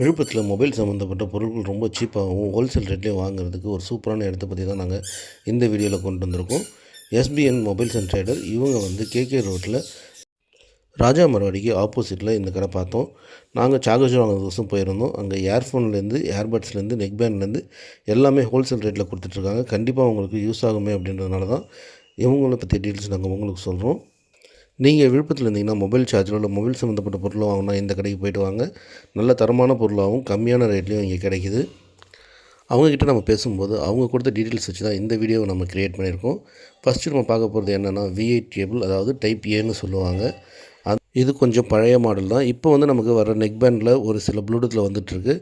விழுப்புரத்தில் மொபைல் சம்மந்தப்பட்ட பொருட்கள் ரொம்ப சீப்பாகவும் ஹோல்சேல் ரேட்லேயும் வாங்குறதுக்கு ஒரு சூப்பரான இடத்த பற்றி தான் நாங்கள் இந்த வீடியோவில் கொண்டு வந்திருக்கோம். எஸ்பிஎன் மொபைல்ஸ் அண்ட் ட்ரேடர் இவங்க கேகே ரோட்டில் ராஜா மரவாடிக்கு ஆப்போசிட்டில் இந்த கடை பார்த்தோம். நாங்கள் சார்ஜர் வாங்குறதுக்கோசம் போயிருந்தோம். அங்கே இயர்ஃபோன்லேருந்து ஏர்பட்ஸ்லேருந்து நெக் பேண்ட்லேருந்து எல்லாமே ஹோல்சேல் ரேட்டில் கொடுத்துட்ருக்காங்க. கண்டிப்பாக உங்களுக்கு யூஸ் ஆகுமே அப்படின்றதுனால தான் இவங்களை பற்றி டீட்டெயில்ஸ் நாங்கள் உங்களுக்கு சொல்கிறோம். நீங்கள் விழுப்புரத்தில் இருந்தீங்கன்னா மொபைல் சார்ஜரோ இல்லை மொபைல் சம்மந்தப்பட்ட பொருளோ வாங்கினா இந்த கடைக்கு போய்ட்டு வாங்க. நல்ல தரமான பொருளாகவும் கம்மியான ரேட்லேயும் இங்கே கிடைக்கிது. அவங்கக்கிட்ட நம்ம பேசும்போது அவங்க கொடுத்த டீட்டெயில்ஸ் வச்சு தான் இந்த வீடியோவை நம்ம க்ரியேட் பண்ணியிருக்கோம். ஃபஸ்ட்டு நம்ம பார்க்க போகிறது என்னென்னா V8 கேபிள், அதாவது டைப் ஏன்னு சொல்லுவாங்க. இது கொஞ்சம் பழைய மாடல் தான். இப்போ நமக்கு வர நெக் பேண்டில் ஒரு சில ப்ளூடூத்தில் வந்துட்டுருக்கு.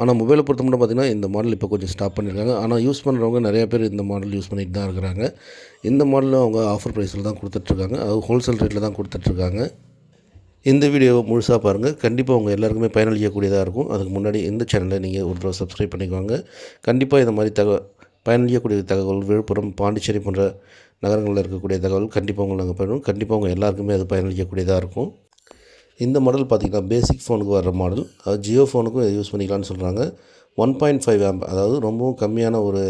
ஆனால் மொபைலை பொறுத்த மட்டும் பார்த்திங்கன்னா இந்த மாடல் இப்போ கொஞ்சம் ஸ்டாப் பண்ணியிருக்காங்க. ஆனால் யூஸ் பண்ணுறவங்க நிறையா பேர் இந்த மாடல் யூஸ் பண்ணிட்டு தான் இருக்கிறாங்க. இந்த மாடலில் அவங்க ஆஃபர் ப்ரைஸில் தான் கொடுத்துட்ருக்காங்க, அதாவது ஹோல்சேல் ரேட்டில் தான் கொடுத்துட்ருக்காங்க. இந்த வீடியோவை முழுசாக பாருங்கள். கண்டிப்பாக அவங்க எல்லாருக்குமே பயனளிக்கக்கூடியதாக இருக்கும். அதுக்கு முன்னாடி இந்த சேனலை நீங்கள் ஒரு தடவை சப்ஸ்கிரைப் பண்ணிக்குவாங்க. கண்டிப்பாக இந்த மாதிரி பயனளிக்கக்கூடிய தகவல் விழுப்புரம், பாண்டிச்சேரி போன்ற நகரங்களில் இருக்கக்கூடிய தகவல் கண்டிப்பாக உங்களுக்கு நாங்கள் பயனும். கண்டிப்பாக அவங்க எல்லாருக்குமே அது பயனளிக்கக்கூடியதாக இருக்கும். இந்த மாடல் பார்த்திங்கன்னா பேசிக் ஃபோனுக்கு வர மாடல், அது ஜியோ ஃபோனுக்கும் இதை யூஸ் பண்ணிக்கலாம்னு சொல்கிறாங்க. 1.5 ஆம்ப், அதாவது ரொம்பவும் கம்மியான ஒரு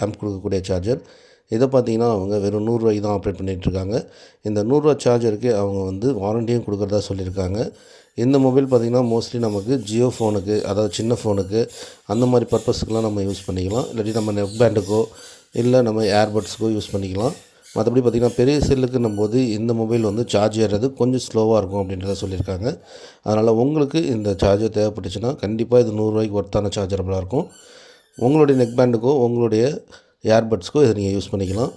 ஆம்ப் கொடுக்கக்கூடிய சார்ஜர். இதை பார்த்திங்கன்னா அவங்க வெறும் 100 ரூபாய்க்கு தான் ஆப்ரேட் பண்ணிகிட்ருக்காங்க. இந்த 100 ரூபா சார்ஜருக்கு அவங்க வாரண்டியும் கொடுக்குறதா சொல்லியிருக்காங்க. இந்த மொபைல் பார்த்திங்கன்னா மோஸ்ட்லி நமக்கு ஜியோ ஃபோனுக்கு, அதாவது சின்ன ஃபோனுக்கு அந்த மாதிரி பர்பஸுக்கெலாம் நம்ம யூஸ் பண்ணிக்கலாம். இல்லாட்டி நம்ம நெக் பேண்டுக்கோ இல்லை நம்ம ஏர்பட்ஸுக்கோ யூஸ் பண்ணிக்கலாம். மற்றபடி பார்த்திங்கன்னா பெரிய செல்லுக்குன்னும் போது இந்த மொபைல் சார்ஜ் ஏறுறது கொஞ்சம் ஸ்லோவாக இருக்கும் அப்படின்றத சொல்லியிருக்காங்க. அதனால் உங்களுக்கு இந்த சார்ஜர் தேவைப்பட்டுச்சுன்னா கண்டிப்பாக இது 100 ரூபாய்க்கு ஒர்த்தான சார்ஜரபுளாக இருக்கும். உங்களுடைய நெக் பேண்டுக்கோ உங்களுடைய ஏர்பட்ஸ்க்கோ இதை நீங்கள் யூஸ் பண்ணிக்கலாம்.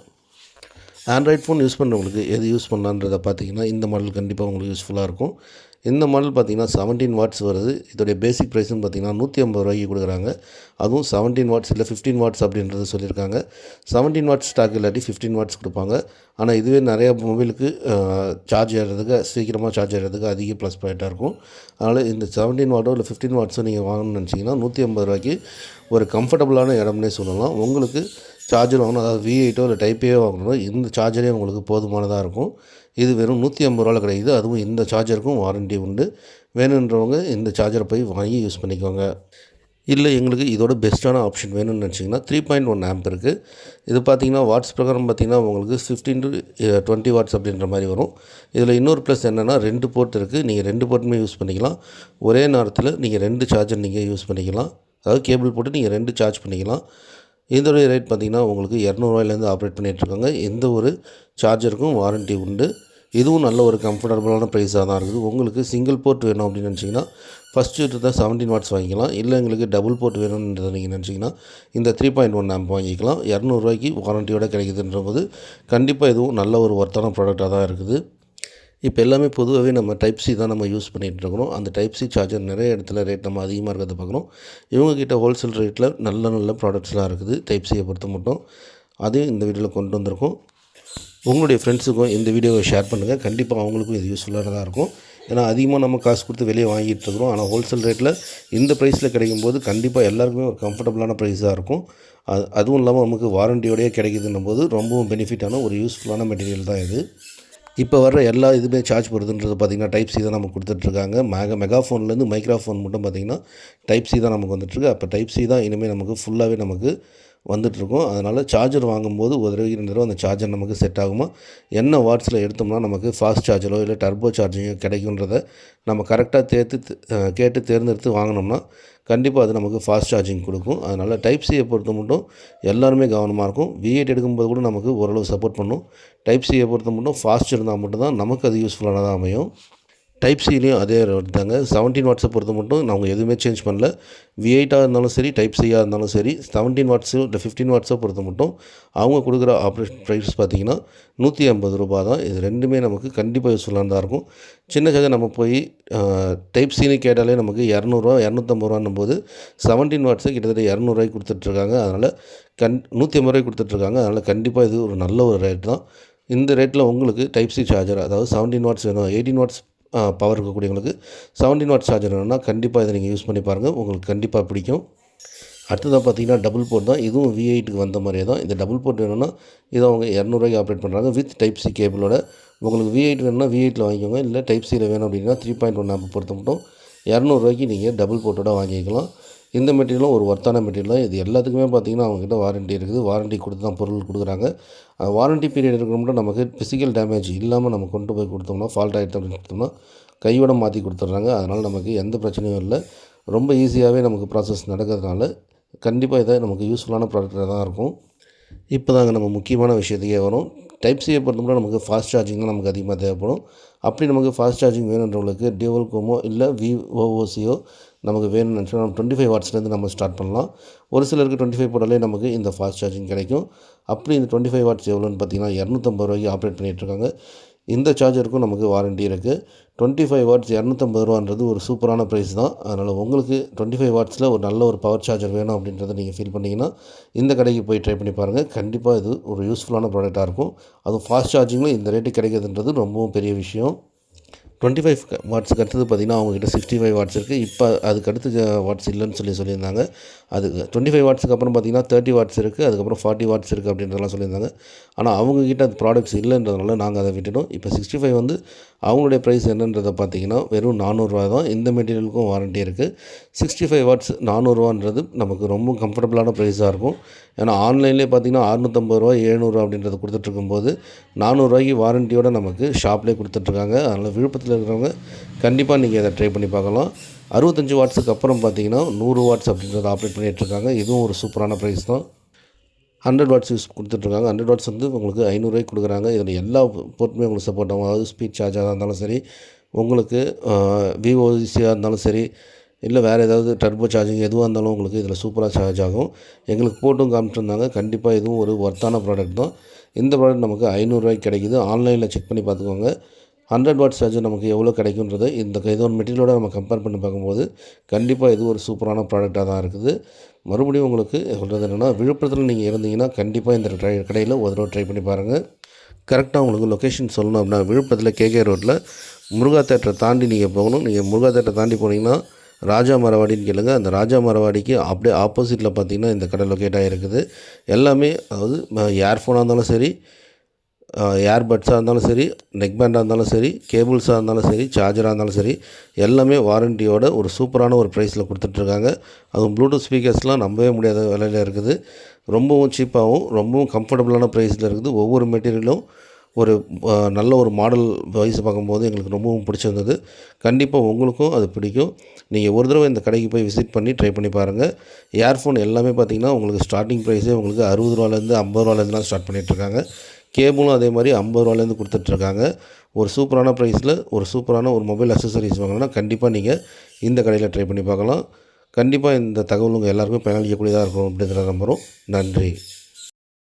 ஆண்ட்ராய்ட் ஃபோன் யூஸ் பண்ணுறவங்களுக்கு எது யூஸ் பண்ணலான்றதை பார்த்திங்கன்னா இந்த மாடல் கண்டிப்பாக உங்களுக்கு யூஸ்ஃபுல்லாக இருக்கும். இந்த மாடல் பார்த்திங்கன்னா 17 வாட்ஸ் வருது. இதோடைய பேசிக் ப்ரைஸ்னு பார்த்திங்கன்னா 150 ரூபாய்க்கு கொடுக்குறாங்க. அதுவும் 17 வாட்ஸ் இல்லை 15 வாட்ஸ் அப்படின்றத சொல்லியிருக்காங்க. 17 வாட்ஸ் ஸ்டாக் இல்லாட்டி 15 வாட்ஸ் கொடுப்பாங்க. ஆனால் இதுவே நிறைய மொபைலுக்கு சார்ஜ் ஏறுறதுக்கு, சீக்கிரமாக சார்ஜ் ஏறுறதுக்கு அதிக ப்ளஸ் பாயிண்ட்டாக இருக்கும். அதனால் இந்த 17 வாட்டோ இல்லை 15 வாட்ஸோ நீங்கள் வாங்கணும்னு நினச்சிங்கன்னா 150 ரூபாய்க்கு ஒரு கம்ஃபர்டபுளான இடம்னே சொல்லலாம். உங்களுக்கு சார்ஜர் வாங்கணும், அதாவது V8ஓ இல்லை டைப் ஏ வாங்கணும், இந்த சார்ஜரே உங்களுக்கு போதுமானதாக இருக்கும். இது வெறும் 150 ரூபாயில் கிடைக்குது. அதுவும் இந்த சார்ஜருக்கும் வாரண்டி உண்டு. வேணுன்றவங்க இந்த சார்ஜரை போய் வாங்கி யூஸ் பண்ணிக்கோங்க. இல்லை எங்களுக்கு இதோட பெஸ்ட்டான ஆப்ஷன் வேணும்னு நினச்சிங்கன்னா 3.1 ஆம்ப் இருக்குது. இது பார்த்திங்கன்னா வாட்ஸ் பிரகாரம் பார்த்திங்கன்னா உங்களுக்கு 15 to 20 வாட்ஸ் அப்படின்ற மாதிரி வரும். இதில் இன்னொரு ப்ளஸ் என்னென்னா 2 போர்ட் இருக்குது. நீங்கள் 2 போர்ட்டுமே யூஸ் பண்ணிக்கலாம். ஒரே நேரத்தில் நீங்கள் 2 சார்ஜர் நீங்கள் யூஸ் பண்ணிக்கலாம். அதாவது கேபிள் போட்டு நீங்கள் 2 சார்ஜ் பண்ணிக்கலாம். இதோடைய ரேட் பார்த்திங்கன்னா உங்களுக்கு 200 ரூபாயிலேருந்து ஆப்ரேட் பண்ணிகிட்ருக்காங்க. எந்த ஒரு சார்ஜருக்கும் வாரண்ட்டி உண்டு. இதுவும் நல்ல ஒரு கம்ஃபர்டபுளான ப்ரைஸாக தான் இருக்குது. உங்களுக்கு சிங்கிள் போர்ட் வேணும் அப்படின்னு நினச்சிங்கன்னா ஃபஸ்ட்டு இருக்கிற 17 வாட்ஸ் வாங்கிக்கலாம். இல்லை எங்களுக்கு டபுள் போர்ட் வேணுன்றதை நீங்கள் நினச்சிங்கன்னா இந்த 3.1 ஆம்ப் வாங்கிக்கலாம். 200 ரூபாய்க்கு வாரண்ட்டியோடு கிடைக்குதுன்ற போது கண்டிப்பாக இதுவும் நல்ல ஒரு ஒர்த்தான ப்ராடக்டாக தான் இருக்குது. இப்போ எல்லாமே பொதுவாகவே நம்ம டைப் சி தான் நம்ம யூஸ் பண்ணிகிட்ருக்கிறோம். அந்த டைப் சி சார்ஜர் நிறைய இடத்துல ரேட் நம்ம அதிகமாக இருக்கிறத பார்க்குறோம். இவங்கக்கிட்ட ஹோல்சேல் ரேட்டில் நல்ல ப்ராடக்ட்ஸ்லாம் இருக்குது டைப் சியை பொறுத்த மட்டும். அதையும் இந்த வீடியோவில் கொண்டு வந்திருக்கோம். உங்களுடைய ஃப்ரெண்ட்ஸுக்கும் இந்த வீடியோவை ஷேர் பண்ணுங்கள். கண்டிப்பாக அவங்களுக்கும் இது யூஸ்ஃபுல்லானதாக இருக்கும். ஏன்னா அதிகமாக நம்ம காசு கொடுத்து வெளியே வாங்கிட்டு இருக்கிறோம். ஆனால் ஹோல்சேல் ரேட்டில் இந்த ப்ரைஸில் கிடைக்கும்போது கண்டிப்பாக எல்லாருக்குமே ஒரு கம்ஃபர்டபுளான ப்ரைஸாக இருக்கும். அதுவும் இல்லாமல் நமக்கு வாரண்டியோடையே கிடைக்குதுன்னும் போது ரொம்பவும் பெனிஃபிட்டான ஒரு யூஸ்ஃபுல்லான மெட்டீரியல் தான் இது. இப்போ வர்ற எல்லா இதுவுமே சார்ஜ் போடுறதுன்றது பார்த்திங்கன்னா டைப் சி தான் நமக்கு கொடுத்துட்ருக்காங்க. மெகாஃபோன்லேருந்து மைக்ரோஃபோன் மட்டும் பார்த்திங்கன்னா டைப் சி தான் நமக்கு வந்துட்டுருக்கு. அப்போ டைப் சி தான் இனிமேல் நமக்கு ஃபுல்லாகவே நமக்கு வந்துட்டுருக்கும். அதனால் சார்ஜர் வாங்கும்போது ஒரு தடவை 2 தடவை அந்த சார்ஜர் நமக்கு செட் ஆகுமா, என்ன வாட்ஸில் எடுத்தோம்னா நமக்கு ஃபாஸ்ட் சார்ஜரோ இல்லை டர்போ சார்ஜிங்கோ கிடைக்குன்றதை நம்ம கரெக்டாக கேட்டு தேர்ந்தெடுத்து வாங்கினோம்னா கண்டிப்பாக அது நமக்கு ஃபாஸ்ட் சார்ஜிங் கொடுக்கும். அதனால் டைப் சியை பொறுத்த மட்டும் எல்லாருமே கவனமாக இருக்கும். V8 எடுக்கும்போது கூட நமக்கு ஓரளவு சப்போர்ட் பண்ணும். டைப் சியை பொறுத்த மட்டும் ஃபாஸ்ட் இருந்தால் மட்டும்தான் நமக்கு அது யூஸ்ஃபுல்லானதாக அமையும். டைப் சிலையும் அதே தாங்க. 17 வாட்ஸை பொறுத்த மட்டும் அவங்க எதுவுமே சேஞ்ச் பண்ணல. V8ஆக இருந்தாலும் சரி, டைப் சியாக இருந்தாலும் சரி, 17 வாட்ஸோ இல்லை 15 வாட்ஸோ பொறுத்த மட்டும் அவங்க கொடுக்குற ஆப்ரேஷன் ப்ரைஸ் பார்த்திங்கன்னா 150 ரூபா தான். இது ரெண்டுமே நமக்கு கண்டிப்பாக யூஸ்ஃபுல்லானதாக இருக்கும். சின்ன சார்ஜர் நம்ம போய் டைப் சின்னு கேட்டாலே நமக்கு 200 250 ரூபான்னும் போது 17 வாட்ஸு கிட்டத்தட்ட 200 ரூபாய்க்கு கொடுத்துட்ருக்காங்க. அதனால் 150 ரூபாய்க்கு கொடுத்துட்ருக்காங்க. அதனால் கண்டிப்பாக இது ஒரு நல்ல ஒரு ரேட் தான். இந்த ரேட்டில் உங்களுக்கு டைப் சி சார்ஜர், அதாவது 17 வாட்ஸ் வேணும், 18 வாட்ஸ் பவர் இருக்கக்கூடியவங்களுக்கு 17 வாட் சார்ஜர் வேணும்னா கண்டிப்பாக இதை நீங்கள் யூஸ் பண்ணி பாருங்கள். உங்களுக்கு கண்டிப்பாக பிடிக்கும். அடுத்ததாக பார்த்திங்கன்னா டபுள் போர்ட் தான். இதுவும் V8க்கு வந்த மாதிரியே தான். இந்த டபுள் போர்ட் வேணும்னா இதை அவங்க 200 ரூபாய்க்கு ஆப்ரேட் பண்ணுறாங்க வித் டைப் சி கேபிளோட. உங்களுக்கு V8 வேணும்னா V8ல் வாங்கிக்கோங்க. இல்லை டைப் சியில் வேணும் அப்படின்னா 3.1 ஆம்ப் பொறுத்த மட்டும் ரூ. 200 நீங்கள் டபுள் போட்டோட வாங்கிக்கலாம். இந்த மெட்டீரியலும் ஒரு ஒர்த்தான மெட்டீரியல் தான். இது எல்லாத்துக்குமே பார்த்திங்கன்னா அவங்ககிட்ட வாரண்ட்டி இருக்குது. வாரண்ட்டி கொடுத்து தான் பொருள் கொடுக்குறாங்க. வாரண்ட்டி பீரியட் இருக்கிற நமக்கு ஃபிசிக்கல் டேமேஜ் இல்லாமல் நம்ம கொண்டு போய் கொடுத்தோம்னா, ஃபால்ட் ஆகிடுது அப்படின்னு கொடுத்தோம்னா கையோட மாற்றி கொடுத்துட்றாங்க. அதனால் நமக்கு எந்த பிரச்சனையும் இல்லை. ரொம்ப ஈஸியாகவே நமக்கு ப்ராசஸ் நடக்கிறதுனால கண்டிப்பாக இதை நமக்கு யூஸ்ஃபுல்லான ப்ராடக்டாக தான் இருக்கும். இப்போ தாங்க நம்ம முக்கியமான விஷயத்துக்கே வரும். டைப் சியை பொறுத்தவரை நமக்கு ஃபாஸ்ட் சார்ஜிங் தான் நமக்கு அதிகமாக தேவைப்படும். அப்படி நமக்கு ஃபாஸ்ட் சார்ஜிங் வேணுன்றவங்களுக்கு டியூவல் கோமோ இல்லை விஓஓசியோ நமக்கு வேணும்னு நினச்சோன்னா நம்ம 25 வாட்ஸ்லேருந்து நம்ம ஸ்டார்ட் பண்ணலாம். ஒரு சிலருக்கு 25 போட்டாலே நமக்கு இந்த ஃபாஸ்ட் சார்ஜிங் கிடைக்கும். அப்படி இந்த 25 வாட்ஸ் எவ்வளோன்னு பார்த்தீங்கன்னா ரூ. 250 ஆப்ரேட் பண்ணிகிட்ருக்காங்க. இந்த சார்ஜருக்கும் நமக்கு வாரண்ட்டி இருக்குது. 25 வாட்ஸ் ரூ. 250ன்றது ஒரு சூப்பரான ப்ரைஸ் தான். அதனால் உங்களுக்கு 25 வாட்ஸில் ஒரு நல்ல ஒரு பவர் சார்ஜர் வேணும் அப்படின்றத நீங்கள் ஃபீல் பண்ணிங்கன்னா இந்த கடைக்கு போய் ட்ரை பண்ணி பாருங்கள். கண்டிப்பாக இது ஒரு யூஸ்ஃபுல்லான ப்ராடக்டாக இருக்கும். அதுவும் ஃபாஸ்ட் சார்ஜிங்கில் இந்த ரேட்டு கிடைக்கிறதுன்றது ரொம்பவும் பெரிய விஷயம். 25 வாட்ஸுக்கு அடுத்தது பார்த்திங்கன்னா அவங்ககிட்ட 65 வாட்ஸ் இருக்குது. இப்போ அதுக்கு அடுத்து வாட்ஸ் இல்லைன்னு சொல்லியிருந்தாங்க. அது 25 வாட்ஸுக்கு அப்புறம் பார்த்திங்கன்னா 30 வாட்ஸ் இருக்குது. அதுக்கப்புறம் 40 வாட்ஸ் இருக்குது அப்படின்றதெல்லாம் சொல்லியிருந்தாங்க. ஆனால் அவங்கக்கிட்ட அது ப்ராடக்ட்ஸ் இல்லைன்றதுனால நாங்கள் அதை விட்டுட்டோம். இப்போ 65 வந்து அவங்களுடைய ப்ரைஸ் என்னன்றதை பார்த்திங்கன்னா வெறும் ரூ. 400 தான். இந்த மெட்டீரியலுக்கும் வாரண்ட்டி இருக்குது. 65 வாட்ஸ் ரூ. 400ன்றது நமக்கு ரொம்ப கம்ஃபர்டபுளான ப்ரைஸாக இருக்கும். ஏன்னா ஆன்லைன்லேயே பார்த்திங்கன்னா ரூ. 650 700 அப்படின்றத கொடுத்துட்ருக்கும்போது ரூ. 400 வாரண்ட்டியோடு நமக்கு ஷாப்லேயே கொடுத்துட்ருக்காங்க. அதனால் விழுப்புரத்தில் இருக்கிறவங்க கண்டிப்பாக நீங்கள் அதை ட்ரை பண்ணி பார்க்கலாம். 65 வாட்ஸுக்கு அப்புறம் பார்த்தீங்கன்னா 100 வாட்ஸ் அப்படின்றத ஆப்ரேட் பண்ணிகிட்ருக்காங்க. இதுவும் ஒரு சூப்பரான ப்ரைஸ் தான். 100 வாட்ஸ் யூஸ் கொடுத்துட்ருக்காங்க. 100 வாட்ஸ் வந்து உங்களுக்கு ரூ. 500 கொடுக்குறாங்க. இதில் எல்லா போர்ட்டுமே உங்களுக்கு சப்போர்ட் ஆகும். அதாவது ஸ்பீட் சார்ஜாக இருந்தாலும் சரி, உங்களுக்கு விஓசியாக இருந்தாலும் சரி, இல்லை வேறு ஏதாவது டர்போ சார்ஜிங் எதுவாக இருந்தாலும் உங்களுக்கு இதில் சூப்பராக சார்ஜ் ஆகும். எங்களுக்கு போட்டும் காமிச்சிருந்தாங்க. கண்டிப்பாக இதுவும் ஒரு ஒர்த்தான ப்ராடக்ட் தான். இந்த ப்ராடக்ட் நமக்கு ரூ. 500 கிடைக்குது. ஆன்லைனில் செக் பண்ணி பார்த்துக்கோங்க. 100 வாட்ஸ் சார்ஜர் நமக்கு எவ்வளோ கிடைக்குன்றது ஏதோ ஒரு மெட்டீரியலோடு நம்ம கம்பேர் பண்ணி பார்க்கும்போது கண்டிப்பாக இது ஒரு சூப்பரான ப்ராடக்டாக தான் இருக்குது. மறுபடியும் உங்களுக்கு சொல்கிறது என்னென்னா, விழுப்புரத்தில் நீங்கள் இருந்தீங்கன்னா கண்டிப்பாக இந்த கடையில் ஒரு தடவை ட்ரை பண்ணி பாருங்கள். கரெக்டாக உங்களுக்கு லொக்கேஷன் சொல்லணும் அப்படின்னா விழுப்புரத்தில் கேகே ரோட்டில் முருகா தேட்டரை தாண்டி நீங்கள் போகணும். நீங்கள் முருகா தேட்டரை தாண்டி போனீங்கன்னா ராஜா மரவாடின்னு கேளுங்க. அந்த ராஜா மரவாடிக்கு அப்படியே ஆப்போசிட்டில் பார்த்தீங்கன்னா இந்த கடை லொக்கேட் ஆகிருக்குது. எல்லாமே அதாவது இயர்ஃபோனாக இருந்தாலும் சரி, ஏர்பட்ஸாக இருந்தாலும் சரி, நெக் பேண்டாக இருந்தாலும் சரி, கேபிள்ஸாக இருந்தாலும் சரி, சார்ஜராக இருந்தாலும் சரி, எல்லாமே வாரண்ட்டியோட ஒரு சூப்பரான ஒரு ப்ரைஸில் கொடுத்துட்ருக்காங்க. அதுவும் ப்ளூடூத் ஸ்பீக்கர்ஸ்லாம் நம்பவே முடியாத விலையில் இருக்குது. ரொம்பவும் சீப்பாகவும் ரொம்பவும் கம்ஃபர்டபுளான ப்ரைஸில் இருக்குது. ஒவ்வொரு மெட்டீரியலும் ஒரு நல்ல ஒரு மாடல் வைஸ் பார்க்கும்போது எங்களுக்கு ரொம்பவும் பிடிச்சிருந்தது. கண்டிப்பாக உங்களுக்கும் அது பிடிக்கும். நீங்கள் ஒரு தடவை இந்த கடைக்கு போய் விசிட் பண்ணி ட்ரை பண்ணி பாருங்கள். இயர்ஃபோன் எல்லாமே பார்த்திங்கன்னா உங்களுக்கு ஸ்டார்டிங் ப்ரைஸே உங்களுக்கு ரூ. 60லேருந்து ரூ. 50லேருந்துலாம் ஸ்டார்ட் பண்ணிகிட்ருக்காங்க. கேபிளும் அதே மாதிரி ரூ. 50லேருந்து கொடுத்துட்ருக்காங்க. ஒரு சூப்பரான ப்ரைஸில் ஒரு சூப்பரான ஒரு மொபைல் அக்சசரிஸ் வாங்கினா கண்டிப்பாக நீங்கள் இந்த கடையில் ட்ரை பண்ணி பார்க்கலாம். கண்டிப்பாக இந்த தகவல் உங்கள் எல்லாருக்கும் பயனளிக்கக்கூடியதாக இருக்கும் அப்படின்றத நம்புகிறோம். நன்றி.